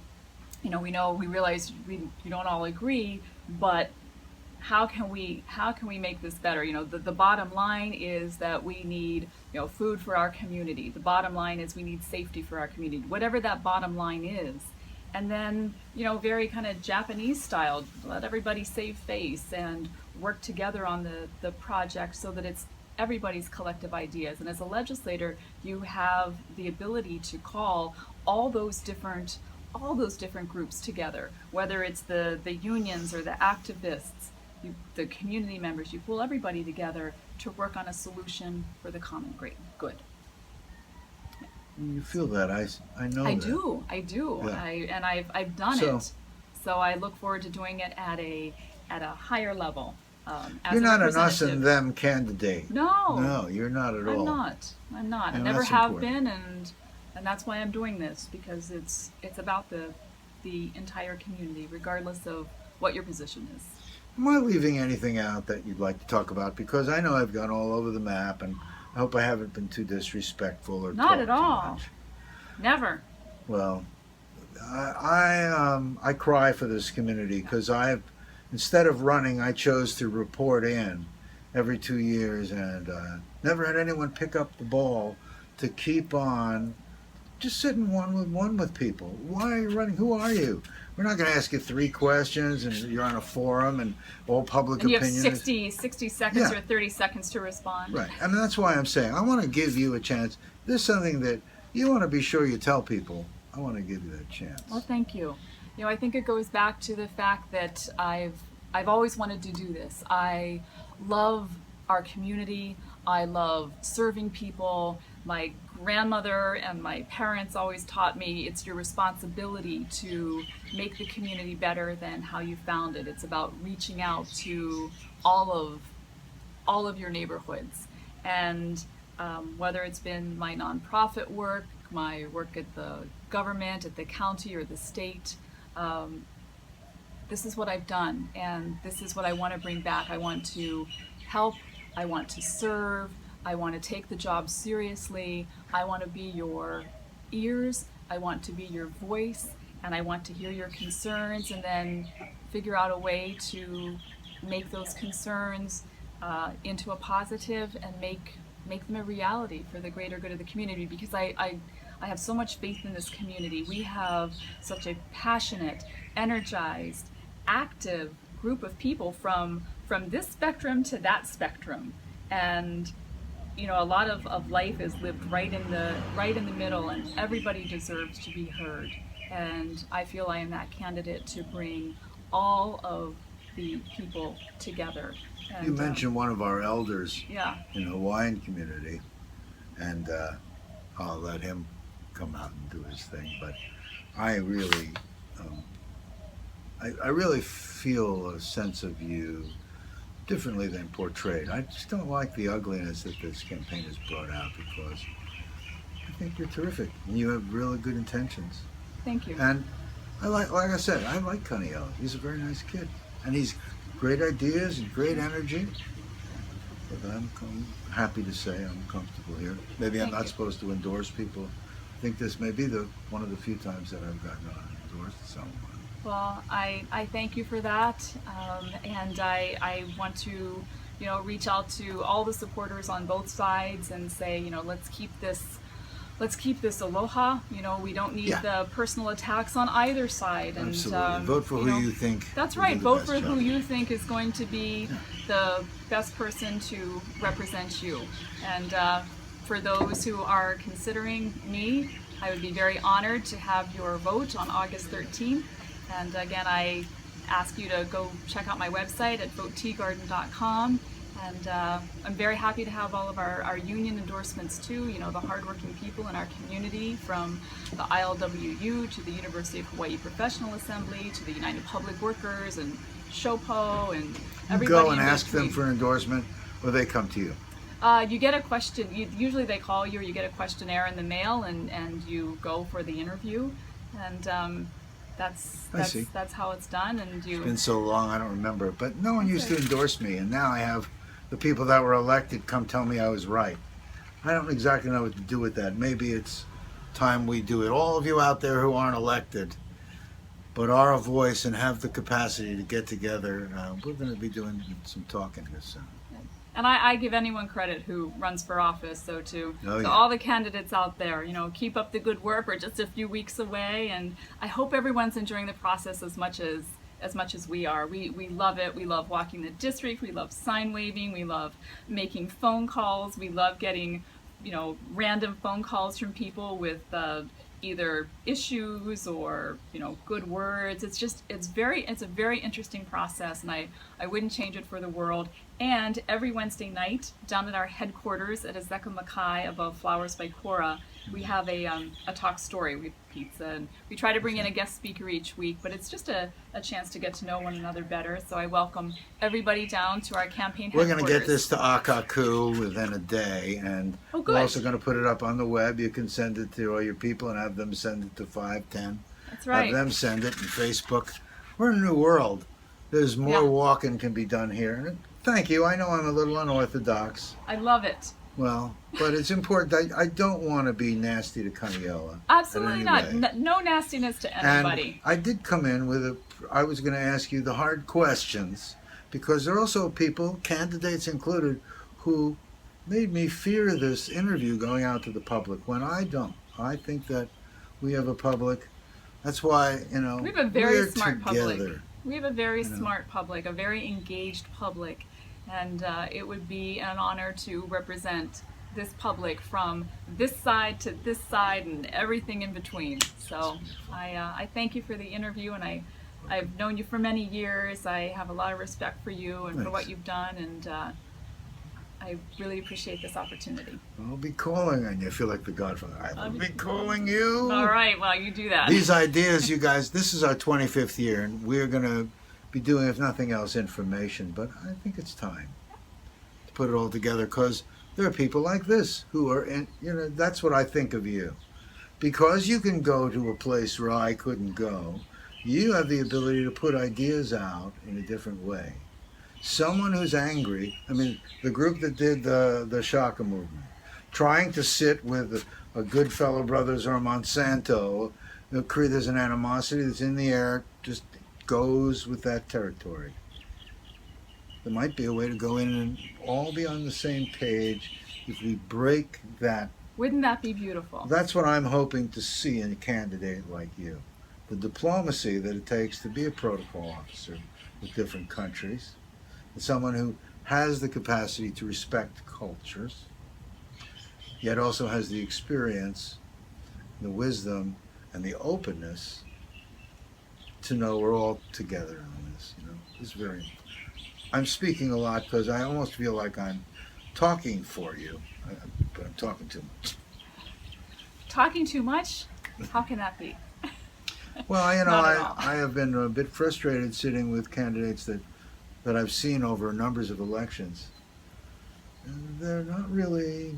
you know, we realize you don't all agree, but how can we make this better? You know, the bottom line is that we need, you know, food for our community. The bottom line is we need safety for our community. Whatever that bottom line is. And then, you know, very kind of Japanese style, let everybody save face and work together on the project so that it's everybody's collective ideas. And as a legislator, you have the ability to call all those different groups together, whether it's the unions or the activists, the community members. You pull everybody together to work on a solution for the common great good. You feel that? I know I that. I do. Yeah. I've done it. So I look forward to doing it at a higher level. As You're a not an us and representative. them candidate. No. No, you're not at all. I'm not. I And never that's have important. been, and that's why I'm doing this, because it's about the entire community, regardless of what your position is. Am I leaving anything out that you'd like to talk about? Because I know I've gone all over the map, and I hope I haven't been too disrespectful or Not talked at too all. much. Never. Well, I cry for this community because instead of running, I chose to report in every 2 years, and never had anyone pick up the ball to keep on just sitting one with people. Why are you running? Who are you? We're not going to ask you 3 questions, and you're on a forum, and all public And you have opinion. 60 seconds Yeah. or 30 seconds to respond. Right. I mean, that's why I'm saying I want to give you a chance. This is something that you want to be sure you tell people. I want to give you that chance. Well, thank you. You know, I think it goes back to the fact that I've always wanted to do this. I love our community. I love serving people. My grandmother and my parents always taught me it's your responsibility to make the community better than how you found it. It's about reaching out to all of your neighborhoods. And whether it's been my nonprofit work, my work at the government, at the county or the state, this is what I've done, and this is what I want to bring back. I want to help, I want to serve, I want to take the job seriously, I want to be your ears, I want to be your voice, and I want to hear your concerns and then figure out a way to make those concerns into a positive and make them a reality for the greater good of the community, because I have so much faith in this community. We have such a passionate, energized, active group of people from this spectrum to that spectrum, and you know, a lot of life is lived right in the middle, and everybody deserves to be heard. And I feel I am that candidate to bring all of the people together. And, You mentioned one of our elders yeah. in the Hawaiian community, and I'll let him come out and do his thing. But I really, I really feel a sense of you differently than portrayed. I just don't like the ugliness that this campaign has brought out, because I think you're terrific and you have really good intentions. Thank you. And I like I said, I like Kaniela. He's a very nice kid, and he's great ideas and great energy. But I'm happy to say I'm comfortable here. Maybe I'm Thank not you. supposed to endorse people. I think this may be one of the few times that I've gotten endorsed someone. Well, I thank you for that, and I want to, you know, reach out to all the supporters on both sides and say, you know, let's keep this aloha. You know, we don't need Yeah. the personal attacks on either side. And Absolutely. Vote for you who know, you think. That's will right. do the Vote best for job. who you think is going to be the best person to represent you. And for those who are considering me, I would be very honored to have your vote on August 13th. And again, I ask you to go check out my website at DEIDRE.teagarden.com And I'm very happy to have all of our union endorsements too, you know, the hardworking people in our community, from the ILWU to the University of Hawaii Professional Assembly to the United Public Workers and SHOPO and You everybody go and in ask them between. for an endorsement, or they come to you. You get a question, usually they call you, or you get a questionnaire in the mail, and you go for the interview. And that's how it's done. And you. It's been so long, I don't remember. But no one used to Okay. endorse me, and now I have the people that were elected come tell me I was right. I don't exactly know what to do with that. Maybe it's time we do it. All of you out there who aren't elected, but are a voice and have the capacity to get together, we're going to be doing some talking here soon. And I give anyone credit who runs for office, so to Oh, to yeah. all the candidates out there, you know, keep up the good work. We're just a few weeks away, and I hope everyone's enjoying the process as much as we are. We love it. We love walking the district. We love sign waving. We love making phone calls. We love getting, you know, random phone calls from people with either issues or, you know, good words. It's a very interesting process, and I wouldn't change it for the world. And every Wednesday night down at our headquarters at Azeka Makai above Flowers by Cora, we have a talk story. We have pizza, and we try to bring in a guest speaker each week, but it's just a chance to get to know one another better. So I welcome everybody down to our campaign We're headquarters. going to get this to Akaku within a day, and Oh, good. we're also going to put it up on the web. You can send it to all your people and have them send it to 5, 10. That's right. Have them send it, and Facebook. We're in a new world. There's more Yeah. walking can be done here. And thank you. I know I'm a little unorthodox. I love it. Well, but it's important. I don't want to be nasty to Kaniola. Absolutely in not. any way. No nastiness to And anybody. I did come in with I was going to ask you the hard questions, because there are also people, candidates included, who made me fear this interview going out to the public when I don't. I think that we have a public. That's why, you know, We have a very we're smart together. public. We have a very You know. smart public, a very engaged public, and it would be an honor to represent this public from this side to this side and everything in between. So I thank you for the interview, and I've known you for many years. I have a lot of respect for you and for Thanks. what you've done, and I really appreciate this opportunity. I'll be calling on you. I feel like the Godfather. I will be calling you. All right, well, you do that. These ideas, you guys, this is our 25th year, and we're going to be doing, if nothing else, information. But I think it's time to put it all together, because there are people like this who are, that's what I think of you. Because you can go to a place where I couldn't go, you have the ability to put ideas out in a different way. Someone who's angry, I mean, the group that did the Shaka movement, trying to sit with a Goodfellow Brothers or a Monsanto, there's an animosity that's in the air, just goes with that territory. There might be a way to go in and all be on the same page if we break that. Wouldn't that be beautiful? That's what I'm hoping to see in a candidate like you. The diplomacy that it takes to be a protocol officer with different countries, and someone who has the capacity to respect cultures, yet also has the experience, the wisdom, and the openness to know we're all together on this. It's very important. I'm speaking a lot because I almost feel like I'm talking for you, but I'm talking too much. Talking too much? How can that be? Well, Not at all. I have been a bit frustrated sitting with candidates that I've seen over numbers of elections. And they're not really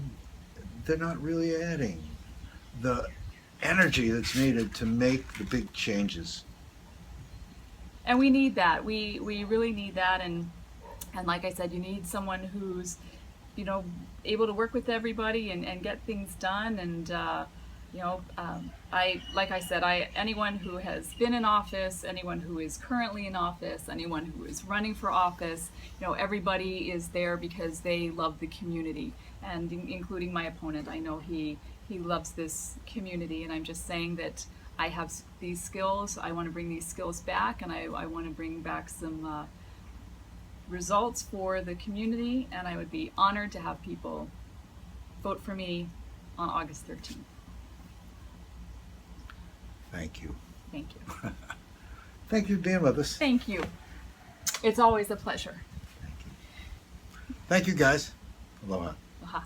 adding the energy that's needed to make the big changes. And we need that. We really need that. And like I said, you need someone who's, able to work with everybody and get things done. And, anyone who has been in office, anyone who is currently in office, anyone who is running for office, everybody is there because they love the community. And including my opponent, I know he loves this community. And I'm just saying that I have these skills. I want to bring these skills back, and I want to bring back some results for the community, and I would be honored to have people vote for me on August 13th. Thank you. Thank you. Thank you for being with us. Thank you. It's always a pleasure. Thank you. Thank you, guys. Aloha. Aha.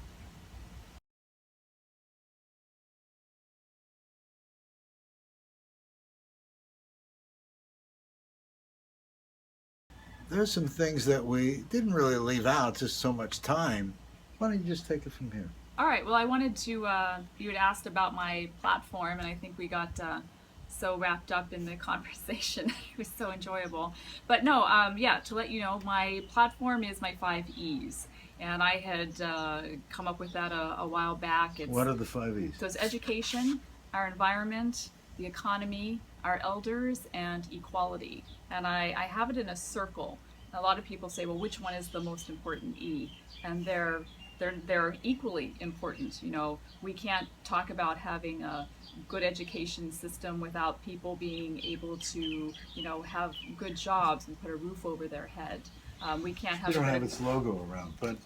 There's some things that we didn't really leave out, just so much time. Why don't you just take it from here? All right. Well, I wanted to. You had asked about my platform, and I think we got so wrapped up in the conversation. It was so enjoyable. But no, yeah. To let you know, my platform is my 5 E's, and I had come up with that a while back. What are the 5 E's? So it's education, our environment, the economy, our elders, and equality. And I have it in a circle. A lot of people say, well, which one is the most important E? And they're equally important. You know, we can't talk about having a good education system without people being able to, you know, have good jobs and put a roof over their head. We can't have. You don't a have good, its logo around, but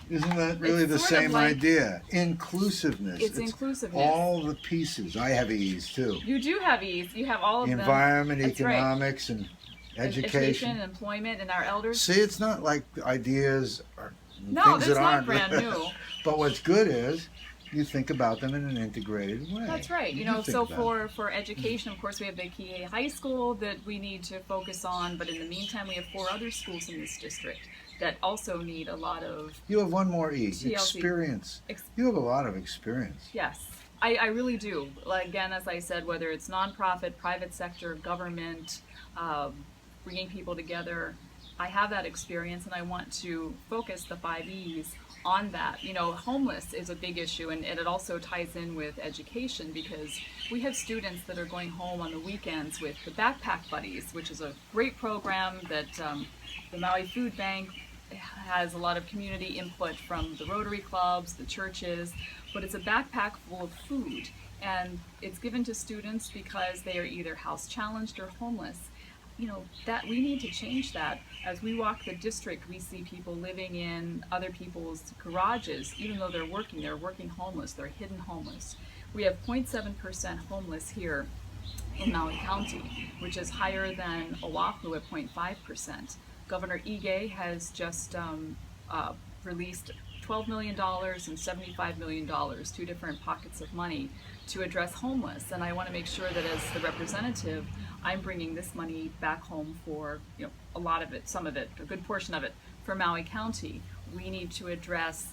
isn't that really It's the sort of same like- idea? Inclusiveness. It's inclusiveness. All the pieces. I have E's too. You do have E's. You have all of them. Environment, That's right. economics, and education. And employment, and our elders. See, it's not like ideas or No, things that's that not aren't brand new. But what's good is you think about them in an integrated way. That's right. You do know, think so about it. for education, of course, we have the Kihei High School that we need to focus on, but in the meantime, we have 4 other schools in this district that also need a lot of. You have one more E. TLC. Experience. You have a lot of experience. Yes, I really do. Like, again, as I said, whether it's nonprofit, private sector, government, bringing people together, I have that experience, and I want to focus the 5 E's on that. You know, homeless is a big issue, and it also ties in with education, because we have students that are going home on the weekends with the Backpack Buddies, which is a great program that the Maui Food Bank has a lot of community input from the Rotary clubs, the churches, but it's a backpack full of food, and it's given to students because they are either house challenged or homeless. You know, that we need to change that. As we walk the district, we see people living in other people's garages, even though they're working homeless, they're hidden homeless. We have 0.7% homeless here in Maui County, which is higher than Oahu at 0.5%. Governor Ige has just released $12 million and $75 million, 2 different pockets of money to address homeless. And I want to make sure that as the representative, I'm bringing this money back home for, you know, a lot of it, some of it, a good portion of it for Maui County. We need to address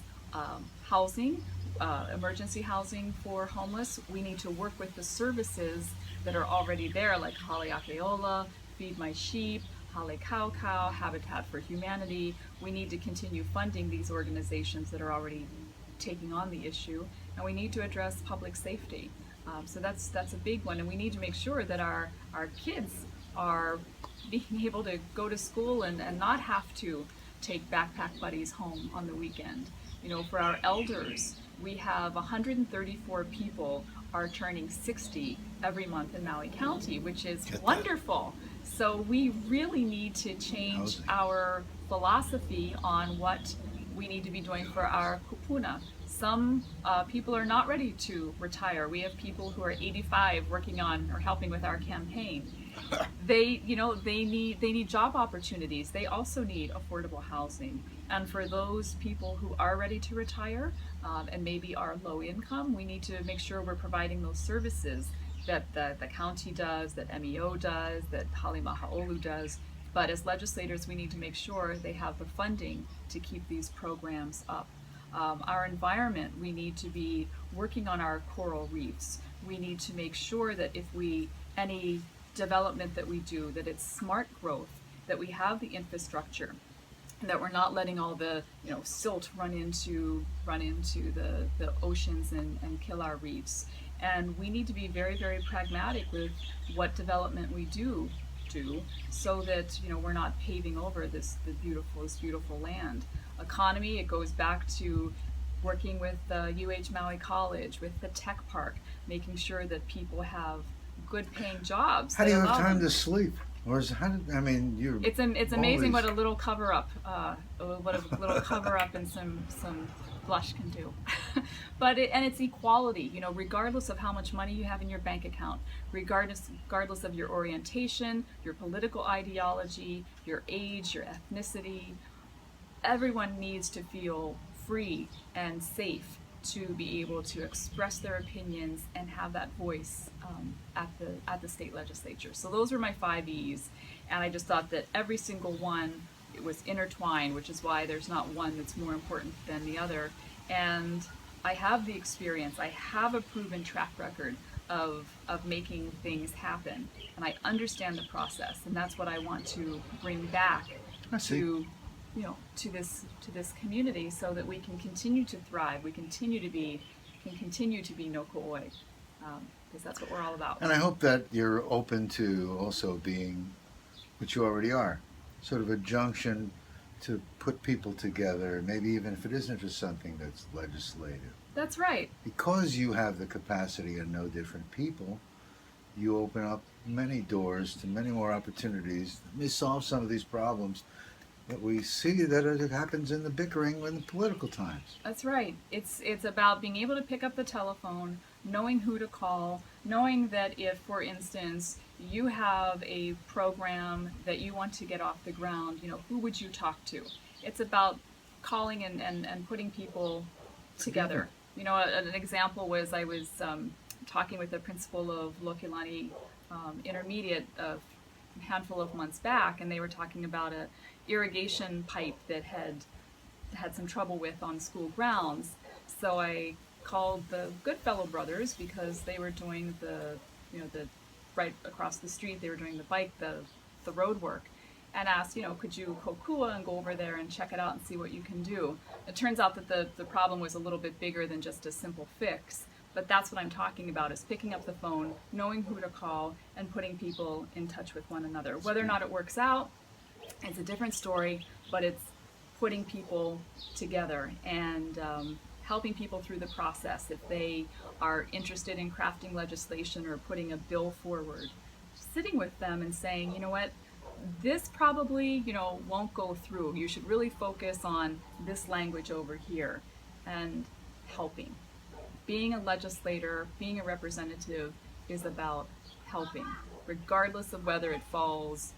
housing, emergency housing for homeless. We need to work with the services that are already there, like Hale Akeola, Feed My Sheep, Hale Cow Cow, Habitat for Humanity. We need to continue funding these organizations that are already taking on the issue, and we need to address public safety. So that's a big one, and we need to make sure that our kids are being able to go to school and not have to take Backpack Buddies home on the weekend. You know, for our elders, we have 134 people are turning 60 every month in Maui County, which is wonderful. So we really need to change our philosophy on what we need to be doing for our kupuna. Some people are not ready to retire. We have people who are 85 working on or helping with our campaign. They need job opportunities. They also need affordable housing. And for those people who are ready to retire and maybe are low income, we need to make sure we're providing those services that the county does, that MEO does, that Hale Maha'olu does. But as legislators, we need to make sure they have the funding to keep these programs up. Our environment, we need to be working on our coral reefs. We need to make sure that any development that we do, that it's smart growth, that we have the infrastructure, and that we're not letting all the silt run into the oceans and kill our reefs. And we need to be very, very pragmatic with what development we do so that we're not paving over this beautiful land. Economy, it goes back to working with UH Maui College, with the tech park, making sure that people have good paying jobs. How do you have time to sleep? Or you're It's amazing what a little cover up and some blush can do. But it's equality, regardless of how much money you have in your bank account, regardless of your orientation, your political ideology, your age, your ethnicity. everyone needs to feel free and safe to be able to express their opinions and have that voice at the state legislature. So those were my 5 E's, and I just thought that every single one, it was intertwined, which is why there's not one that's more important than the other. And I have the experience, I have a proven track record of making things happen, and I understand the process, and that's what I want to bring back to to this community, so that we can continue to thrive, we can continue to be no ko'oi, because that's what we're all about. And I hope that you're open to also being, which you already are, sort of a junction to put people together, maybe even if it isn't just something that's legislative. That's right. Because you have the capacity and know different people, you open up many doors to many more opportunities. Let me solve some of these problems that we see that it happens in the bickering in the political times. That's right. It's about being able to pick up the telephone, knowing who to call, knowing that if, for instance, you have a program that you want to get off the ground, who would you talk to? It's about calling and putting people together. An example was I was talking with the principal of Lokilani Intermediate a handful of months back, and they were talking about a irrigation pipe that had some trouble with on school grounds. So I called the Goodfellow brothers, because they were doing the right across the street, they were doing the road work, and asked, could you kokua and go over there and check it out and see what you can do. It turns out that the problem was a little bit bigger than just a simple fix. But that's what I'm talking about, is picking up the phone, knowing who to call, and putting people in touch with one another. Whether or not it works out, it's a different story, but it's putting people together and helping people through the process. If they are interested in crafting legislation or putting a bill forward, sitting with them and saying, you know what, this probably, won't go through. You should really focus on this language over here, and helping. Being a legislator, being a representative is about helping, regardless of whether it falls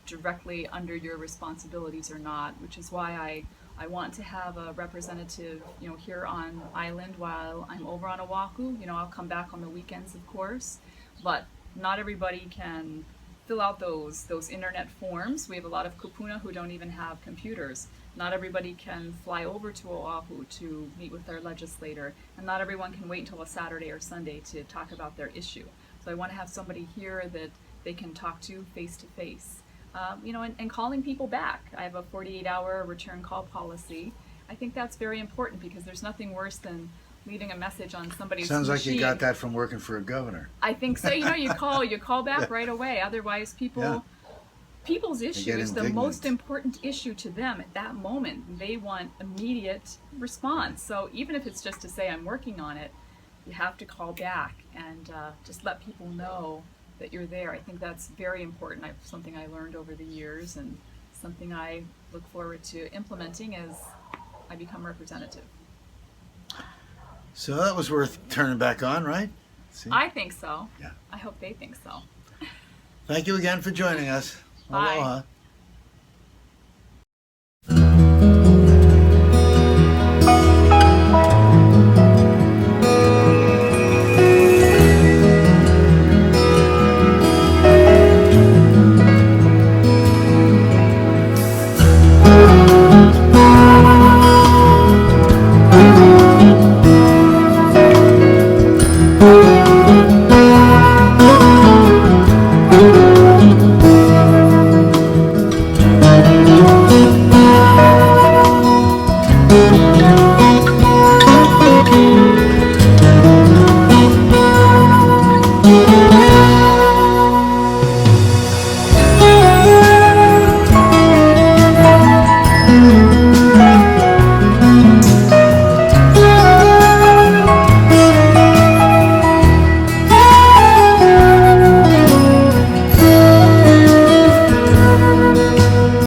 directly under your responsibilities or not, which is why I want to have a representative, here on island while I'm over on Oahu. I'll come back on the weekends, of course, but not everybody can fill out those internet forms. We have a lot of kupuna who don't even have computers. Not everybody can fly over to Oahu to meet with their legislator, and not everyone can wait until a Saturday or Sunday to talk about their issue. So I want to have somebody here that they can talk to face to face. And calling people back. I have a 48-hour return call policy. I think that's very important, because there's nothing worse than leaving a message on somebody's Sounds like machine. you got that from working for a governor. I think so. You call back right away. Otherwise, people's issue is the most important issue to them at that moment. They want immediate response. So even if it's just to say, I'm working on it, you have to call back and just let people know that you're there. I think that's very important. Something I learned over the years, and something I look forward to implementing as I become representative. So that was worth turning back on, right? See? I think so. Yeah. I hope they think so. Thank you again for joining us. Bye. Aloha.